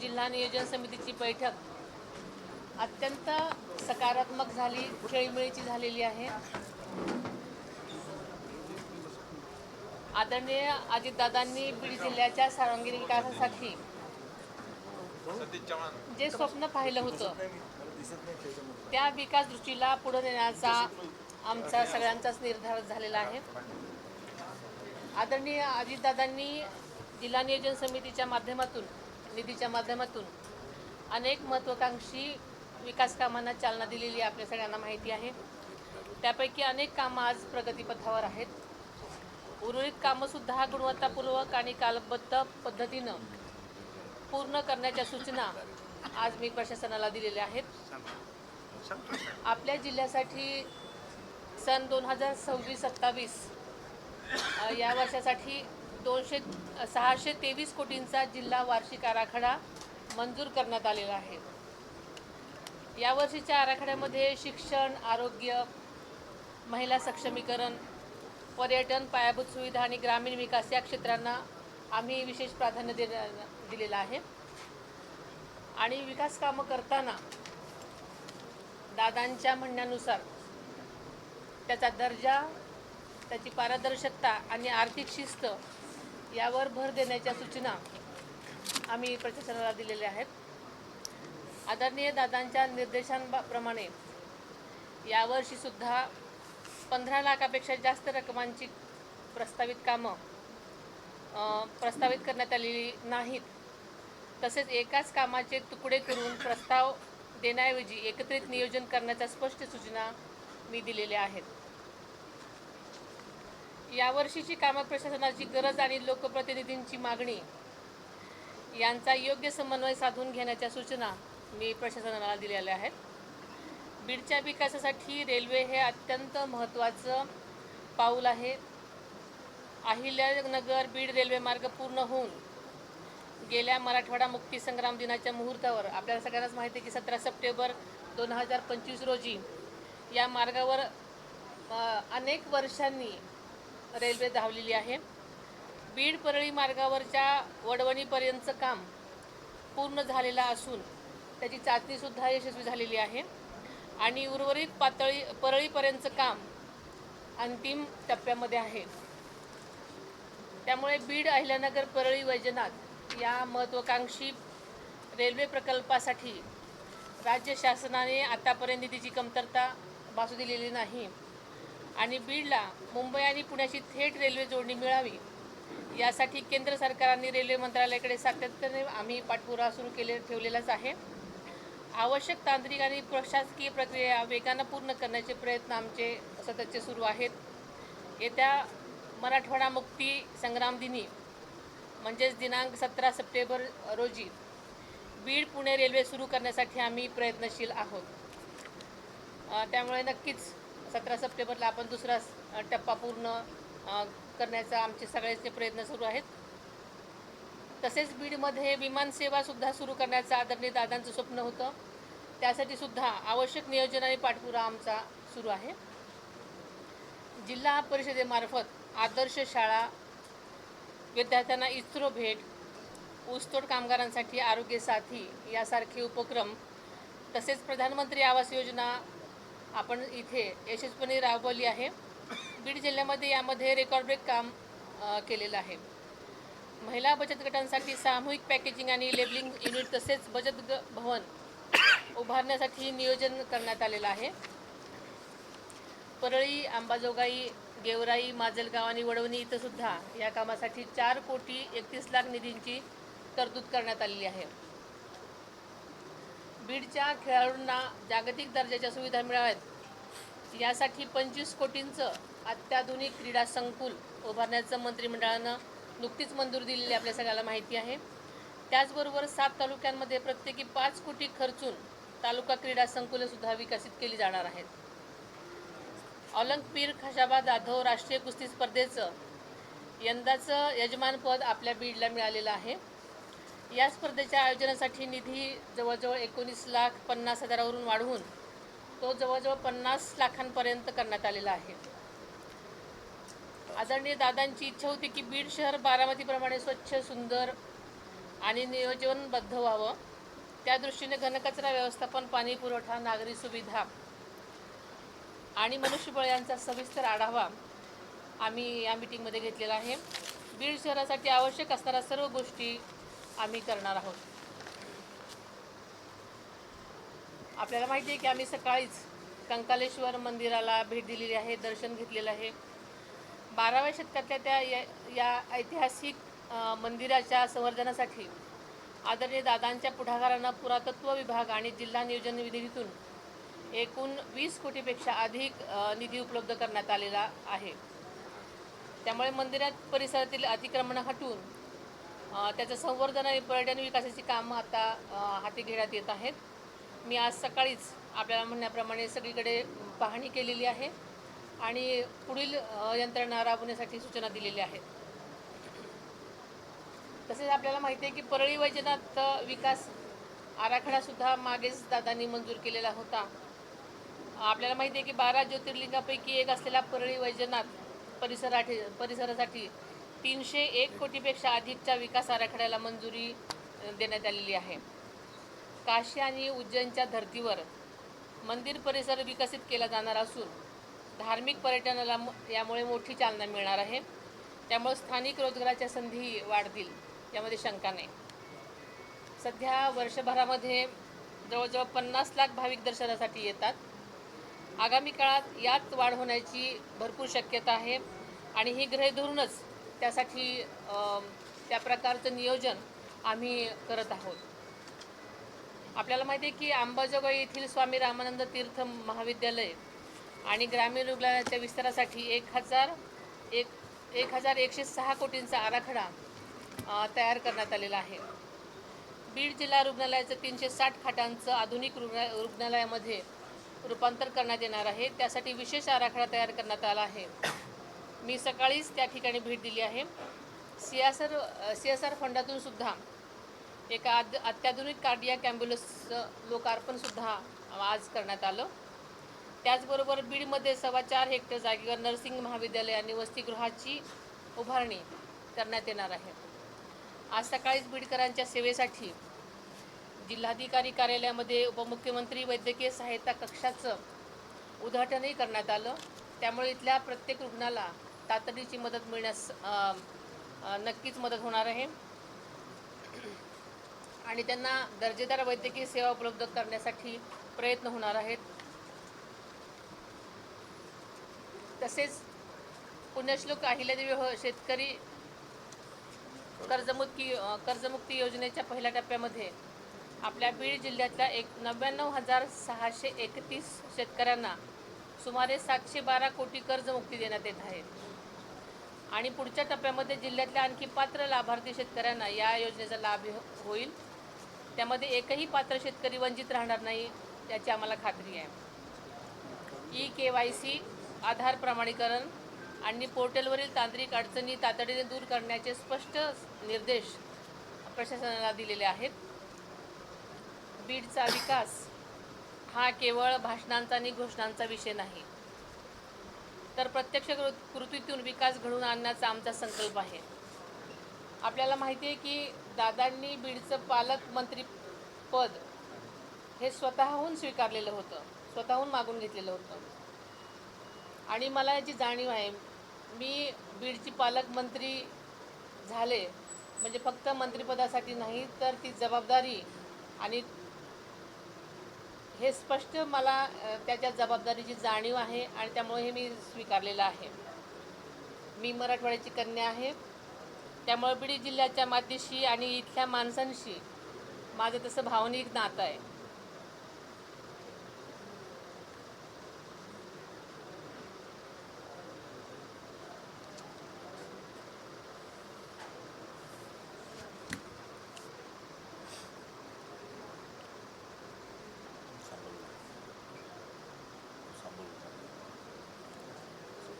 जिल्हा नियोजन समितीची बैठक अत्यंत सकारात्मक झाली, खेळीमेळीची झालेली आहे। आदरणीय अजितदादांनी बीड जिल्ह्याच्या सर्वांगीण विकासासाठी जे स्वप्न पाहिलं होतं त्या विकास दृष्टीला पुढे नेण्याचा आमचा सगळ्यांचाच निर्धार झालेला आहे। आदरणीय अजितदादांनी जिल्हा नियोजन समितीच्या माध्यमातून निधीच्या माध्यमातून अनेक महत्त्वाकांक्षी विकास कामांना चालना दिलेली आपल्या सगळ्यांना माहिती आहे। त्यापैकी अनेक कामं आज प्रगतीपथावर आहेत। उर्वरित कामंसुद्धा गुणवत्तापूर्वक आणि कालबद्ध पद्धतीनं पूर्ण करण्याच्या सूचना आज मी प्रशासनाला दिलेल्या आहेत। आपल्या जिल्ह्यासाठी सन 2026-27 या वर्षासाठी 623 कोटींचा जिल्हा वार्षिक आराखडा मंजूर करण्यात आलेला आहे। या वर्षीच्या आराखड्यामध्ये शिक्षण, आरोग्य, महिला सक्षमीकरण, पर्यटन, पायाभूत सुविधा आणि ग्रामीण विकास या क्षेत्रांना आम्ही विशेष प्राधान्य दिलेलं आहे। आणि विकास कामं करताना दादांच्या म्हणण्यानुसार त्याचा दर्जा, त्याची पारदर्शकता आणि आर्थिक शिस्त यावर भर देण्याच्या सूचना आम्ही प्रशासनाला दिलेल्या आहेत। आदरणीय दादांच्या निर्देशांप्रमाणे यावर्षीसुद्धा 15 लाखापेक्षा जास्त रकमांची प्रस्तावित कामं प्रस्तावित करण्यात आलेली नाहीत। तसेच एकाच कामाचे तुकडे करून प्रस्ताव देण्याऐवजी एकत्रित नियोजन करण्याच्या स्पष्ट सूचना मी दिलेल्या आहेत। यावर्षीची कामं प्रशासनाची गरज आणि लोकप्रतिनिधींची मागणी यांचा योग्य समन्वय साधून घेण्याच्या सूचना मी प्रशासनाला दिलेल्या आहेत। बीडच्या विकासासाठी रेल्वे हे अत्यंत महत्त्वाचं पाऊल आहे। अहिल्यानगर बीड रेल्वे मार्ग पूर्ण होऊन गेल्या मराठवाडा मुक्ती संग्राम दिनाच्या मुहूर्तावर आपल्याला सगळ्यांनाच माहिती आहे की 17 सप्टेंबर 2025 रोजी या मार्गावर अनेक वर्षांनी रेल्वे धावलेली आहे। बीड परळी मार्गावरच्या वडवणीपर्यंतचं काम पूर्ण झालेलं असून त्याची चाचणीसुद्धा यशस्वी झालेली आहे आणि उर्वरित परळीपर्यंतचं काम अंतिम टप्प्यामध्ये आहे। त्यामुळे बीड अहिल्यानगर परळी वैजनाथ या महत्त्वाकांक्षी रेल्वे प्रकल्पासाठी राज्य शासनाने आतापर्यंत निधीची कमतरता भासू दिलेली नाही आणि बीडला मुंबई आणि पुण्याची थेट रेल्वे जोडणी मिळावी यासाठी केंद्र सरकारने रेल्वे मंत्रालयाकडे सातत्याने आम्ही पाठपुरावा सुरू ठेवलेलाच आहे। आवश्यक तांत्रिक आणि प्रशासकीय प्रक्रिया वेगानं पूर्ण करण्याचे प्रयत्न आमचे सततचे सुरू आहेत। येत्या मराठवाडा मुक्ती संग्राम दिनी म्हणजेच दिनांक 17 सप्टेंबर रोजी बीड पुणे रेल्वे सुरू करण्यासाठी आम्ही प्रयत्नशील आहोत। त्यामुळे नक्कीच 17 सप्टेंबरला आपण दुसरा टप्पा पूर्ण करण्याचा आमचे सगळ्याचे प्रयत्न सुरू आहेत। तसेच बीडमध्ये विमानसेवासुद्धा सुरू करण्याचं आदरणीय दादांचं स्वप्न होतं। त्यासाठी सुद्धा आवश्यक नियोजन आणि पाठपुरावा आमचा सुरू आहे। जिल्हा परिषदेमार्फत आदर्श शाळा, विद्यार्थ्यांना इस्रो भेट, ऊसतोड कामगारांसाठी आरोग्य साथी यासारखे उपक्रम तसेच प्रधानमंत्री आवास योजना आपण इथे यशस्वीपणे राबवली आहे। बीड जिल्ह्यामध्ये यामध्ये रेकॉर्ड ब्रेक काम केलेलं आहे। महिला बचत गटांसाठी सामूहिक पॅकेजिंग आणि लेबलिंग युनिट तसेच बचत भवन उभारण्यासाठी नियोजन करण्यात आलेलं आहे। परळी, अंबाजोगाई, गेवराई, माजलगाव आणि वडवणी इथं सुद्धा या कामासाठी 4 कोटी 31 लाख निधींची तरतूद करण्यात आलेली आहे। बीडच्या खेळाडूंना जागतिक दर्जाच्या सुविधा मिळाव्यात यासाठी 25 कोटींचं अत्याधुनिक क्रीडा संकुल उभारण्याचं मंत्रिमंडळानं नुकतीच मंजुरी दिलेली आपल्या सगळ्याला माहिती आहे। त्याचबरोबर 7 तालुक्यांमध्ये प्रत्येकी 5 कोटी खर्चून तालुका क्रीडा संकुलंसुद्धा विकसित केली जाणार आहेत। ऑलिम्पिक खशाबा जाधव राष्ट्रीय कुस्ती स्पर्धेचं यंदाचं यजमानपद आपल्या बीडला मिळालेलं आहे। या स्पर्धेच्या आयोजनासाठी निधी जवळजवळ 19,50,000वरून वाढवून तो जवळजवळ 50 लाखांपर्यंत करण्यात आलेला आहे। आदरणीय दादांची इच्छा होती की बीड शहर बारामतीप्रमाणे स्वच्छ, सुंदर आणि नियोजनबद्ध व्हावं. त्या दृष्टीने घनकचरा व्यवस्थापन, पाणी पुरवठा, नागरी सुविधा आणि मनुष्यबळ यांचा सविस्तर आढावा आम्ही या मीटिंगमध्ये घेतलेला आहे. बीड शहरासाठी आवश्यक असणाऱ्या सर्व गोष्टी आम्ही करणार आहोत. आपल्याला माहिती आहे की आम्ही सकाळीच कंकालेश्वर मंदिराला भेट दिलेली आहे, दर्शन घेतलेलं आहे. 12व्या शतकातल्या त्या या ऐतिहासिक मंदिराच्या संवर्धनासाठी आदरणीय दादांच्या पुढाकारानं पुरातत्व विभाग आणि जिल्हा नियोजन निधीतून एकूण 20 कोटीपेक्षा अधिक निधी उपलब्ध करण्यात आलेला आहे. त्यामुळे मंदिरात परिसरातील अतिक्रमण हटवून त्याचं संवर्धन आणि पर्यटन विकासाची कामं आता हाती घेण्यात येत आहेत. मी आज सकाळीच आपल्याला म्हणण्याप्रमाणे सगळीकडे पाहणी केलेली आहे आणि पुढील यंत्रणा राबवण्यासाठी सूचना दिलेल्या आहेत. तसेच आपल्याला माहिती आहे की परळी वैजनाथ विकास आराखडासुद्धा मागेच दादांनी मंजूर केलेला होता. आपल्याला माहिती आहे की 12 ज्योतिर्लिंगापैकी एक असलेला परळी वैजनाथ परिसरासाठी 301 कोटीपेक्षा अधिकच्या विकास आराखड्याला मंजुरी देण्यात आलेली आहे. काशी आणि उज्जैनच्या धर्तीवर मंदिर परिसर विकसित केला जाणार असून धार्मिक पर्यटनाला यामुळे मोठी चालना मिळणार आहे. त्यामुळे स्थानिक रोजगाराच्या संधी वाढतील यामध्ये शंका नाही. सध्या वर्षभरामध्ये जवळजवळ 50 लाख भाविक दर्शनासाठी येतात. आगामी काळात यात वाढ होण्याची भरपूर शक्यता आहे आणि ही गृहीत धरूनच त्यासाठी त्या प्रकारचं नियोजन आम्ही करत आहोत. आपल्याला माहिती आहे की अंबाजोगाई येथील स्वामी रामानंद तीर्थ महाविद्यालय आणि ग्रामीण रुग्णालयाच्या विस्तारासाठी 1106 कोटींचा आराखडा तयार करण्यात आलेला आहे. बीड जिल्हा रुग्णालयाचं 360 खाटांचं आधुनिक रुग्णालयामध्ये रूपांतर करण्यात येणार आहे. त्यासाठी विशेष आराखडा तयार करण्यात आला आहे. मी सकाळीच त्या ठिकाणी भेट दिली आहे. CSR फंडातून सुद्धा एका अत्याधुनिक कार्डियाक ॲम्ब्युलन्सचं लोकार्पणसुद्धा आज करण्यात आलं. त्याचबरोबर बीडमध्ये 4.25 हेक्टर जागेवर नर्सिंग महाविद्यालय आणि वसतिगृहाची उभारणी करण्यात येणार आहे. आज सकाळीच बीडकरांच्या सेवेसाठी जिल्हाधिकारी कार्यालयामध्ये उपमुख्यमंत्री वैद्यकीय सहायता कक्षाचं उद्घाटनही करण्यात आलं. त्यामुळे इथल्या प्रत्येक रुग्णाला तातडीची मदत मिळण्यास नक्कीच मदत होणार आहे आणि त्यांना दर्जेदार वैद्यकीय सेवा उपलब्ध करण्यासाठी प्रयत्न होणार आहेत. तसेच पुण्यश्लोक अहिल्यादेवी शेतकरी कर्जमुक्ती योजनेच्या पहिल्या टप्प्यामध्ये आपल्या बीड जिल्ह्यातल्या 99,631 शेतकऱ्यांना सुमारे 712 कोटी कर्जमुक्ती देण्यात येत आहे आणि पुढच्या टप्प्यामध्ये जिल्ह्यातल्या आणखी पात्र लाभार्थी शेतकऱ्यांना या योजनेचा लाभ होईल. त्यामध्ये एकही पात्र शेतकरी वंचित राहणार नाही याची आम्हाला खात्री आहे. KYC, आधार प्रमाणीकरण आणि पोर्टलवरील तांत्रिक अडचणी तातडीने दूर करण्याचे स्पष्ट निर्देश प्रशासनाला दिलेले आहेत. बीडचा विकास हा केवळ भाषणांचा आणि घोषणांचा विषय नाही, तर प्रत्यक्ष कृतीतून विकास घडवून आणण्याचा आमचा संकल्प आहे. आपल्याला माहिती आहे की दादांनी बीडचं पालकमंत्रीपद हे स्वतःहून स्वीकारलेलं होतं, स्वतःहून मागून घेतलेलं होतं आणि मला याची जाणीव आहे. मी बीडची पालकमंत्री झाले म्हणजे फक्त मंत्रिपदासाठी नाही, तर ती जबाबदारी आणि हे स्पष्ट मला त्याच्या जबाबदारीची जाणीव आहे आणि त्यामुळे हे मी स्वीकारलेलं आहे. मी मराठवाड्याची कन्या आहे, त्यामुळे बीड जिल्ह्याच्या मातीशी आणि इथल्या माणसांशी माझं तसं भावनिक नातं आहे.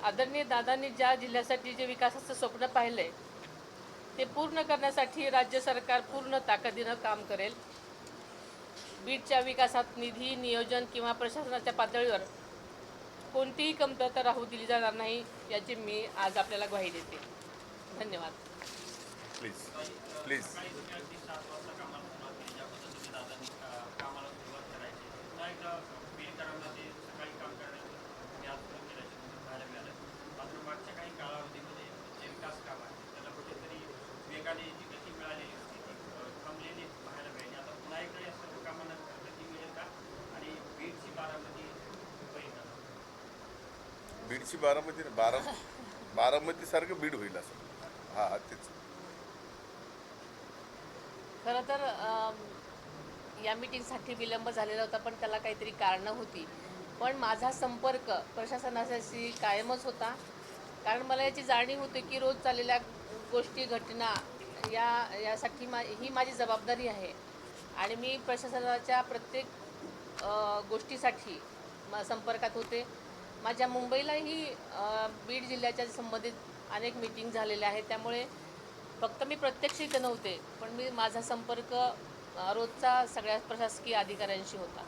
आदरणीय दादांनी ज्या जिल्ह्यासाठी जे विकासाचं स्वप्न पाहिलं आहे ते पूर्ण करण्यासाठी राज्य सरकार पूर्ण ताकदीनं काम करेल. बीडच्या विकासात निधी, नियोजन किंवा प्रशासनाच्या पातळीवर कोणतीही कमतरता राहू दिली जाणार नाही याची मी आज आपल्याला ग्वाही देते. धन्यवाद. Please please. बीडची बारामती सारखं बीड होईल असं. हा तेच. खरं तर या मीटिंगसाठी विलंब झालेला होता, पण त्याला काहीतरी कारणं होती. पण माझा संपर्क प्रशासनाशी कायमच होता, कारण मला याची जाणीव होती की रोज चाललेल्या गोष्टी घटना यासाठी ही माझी जबाबदारी आहे आणि मी प्रशासनाच्या प्रत्येक गोष्टीसाठी संपर्कात होते. माझ्या मुंबईलाही बीड जिल्ह्याच्या संबंधित अनेक मीटिंग झालेल्या आहेत, त्यामुळे फक्त मी प्रत्यक्ष इथं नव्हते, पण माझा संपर्क रोजचा सगळ्या प्रशासकीय अधिकाऱ्यांशी होता.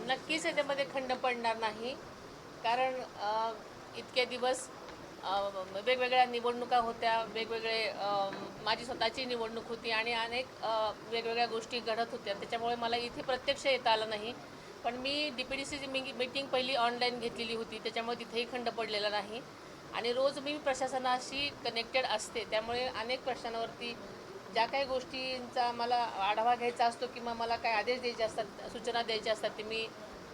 नक्कीच याच्यामध्ये खंड पडणार नाही, कारण इतके दिवस वेगवेगळ्या निवडणुका होत्या, वेगवेगळे माझी स्वतःची निवडणूक होती आणि अनेक वेगवेगळ्या गोष्टी घडत होत्या. त्याच्यामुळे मला इथे प्रत्यक्ष येता आलं नाही. पण मी DPDCची मीटिंग पहिली ऑनलाईन घेतलेली होती, त्याच्यामुळे तिथेही खंड पडलेला नाही. आणि रोज मी प्रशासनाशी कनेक्टेड असते, त्यामुळे अनेक प्रश्नांवरती ज्या काही गोष्टींचा मला आढावा घ्यायचा असतो किंवा मला काही आदेश द्यायचे असतात, सूचना द्यायच्या असतात, ते मी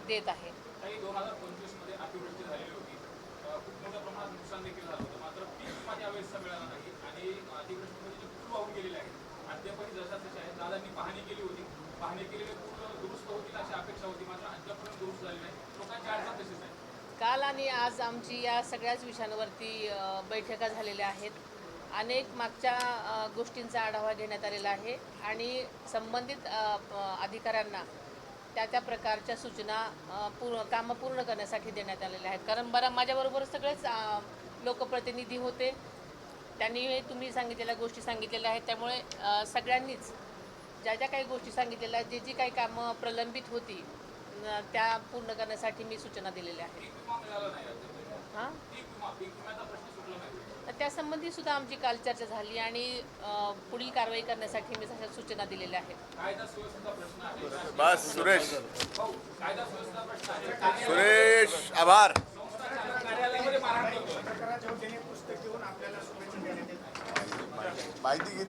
देत आहे. 2025 मध्ये अतिवृष्टी झालेली होती, खूप मोठ्या प्रमाणात नुकसान देखील झालं होतं. मात्र पीक विमा यावेळेस मिळाला नाही आणि अतिवृष्टीमध्ये जे पूल वाहून गेलेले आहेत अद्यापही जशा तसे आहेत. दादांनी पाहणी केली होती, पाहणी केलेले पूल दुरुस्त होतील अशी अपेक्षा होती, मात्र अद्यापर्यंत दुरुस्त झाली नाही. लोकांची अडचण तशीच आहे. काल आणि आज आमची या सगळ्याच विषयांवरती बैठका झालेल्या आहेत. अनेक मागच्या गोष्टींचा आढावा घेण्यात आलेला आहे आणि संबंधित अधिकाऱ्यांना त्या प्रकारच्या सूचना कामं पूर्ण करण्यासाठी देण्यात आलेल्या आहेत. कारण माझ्याबरोबर सगळेच लोकप्रतिनिधी होते, त्यांनी तुम्ही सांगितलेल्या गोष्टी सांगितलेल्या आहेत. त्यामुळे सगळ्यांनीच ज्या काही गोष्टी सांगितलेल्या आहेत, जी काही कामं प्रलंबित होती त्या पूर्ण करण्यासाठी मी सूचना दिलेल्या आहेत. हां, त्यासंबंधी सुद्धा आमची काल चर्चा झाली आणि पुढील कारवाई करण्यासाठी मी तशा सूचना दिलेल्या आहेत. बस सुरेश. आभार. माहिती